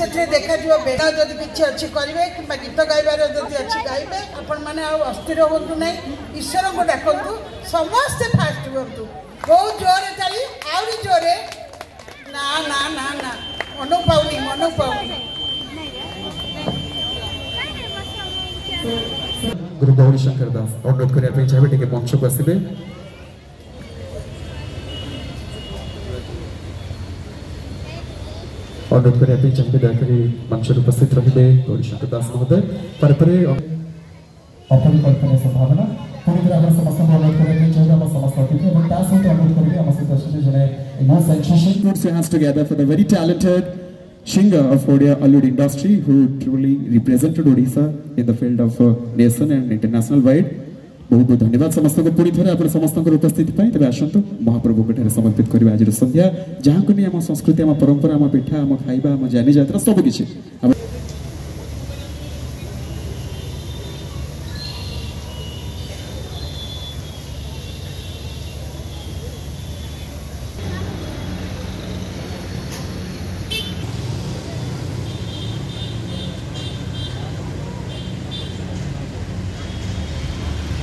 से देखा बेड़ा जदि किसी अच्छी करेंगे कि गीत गाइबार जदि अच्छी गाइबे आपण मैंने अस्थिर हूँ ना ईश्वर को डाकतु समस्ते फास्ट हूँ बहुत जोरे चली आहरी जोरे ना ना ना ना मन पाऊनी गुरु गौरी शंकर दास अनुरोध करने चाहिए टे मंच को आसबे अनुरोध करने चाहिए दयाकोरी मंच उपस्थित रही गौरी शंकर दास महोदय पर अपरिकल्पना संभावना पुणी थे आम समस्त अनुरोध करने चाहिए आम समस्त अतिथि और सहित अनुरोध करेंगे आम सहित जड़े no sensation puts your hands together for the very talented singer of Odia Alud industry who truly represented Odisha in the field of nation and international wide. बहुत बहुत धन्यवाद समस्त को पुणी थे आप समस्त उपस्थिति तेज आसतु महाप्रभु को समर्पित करवा आज संध्या जहाँ को नहीं आम संस्कृति आम परंपरा आम पिठा आम खाइबा आम जानी जात्रा सबकि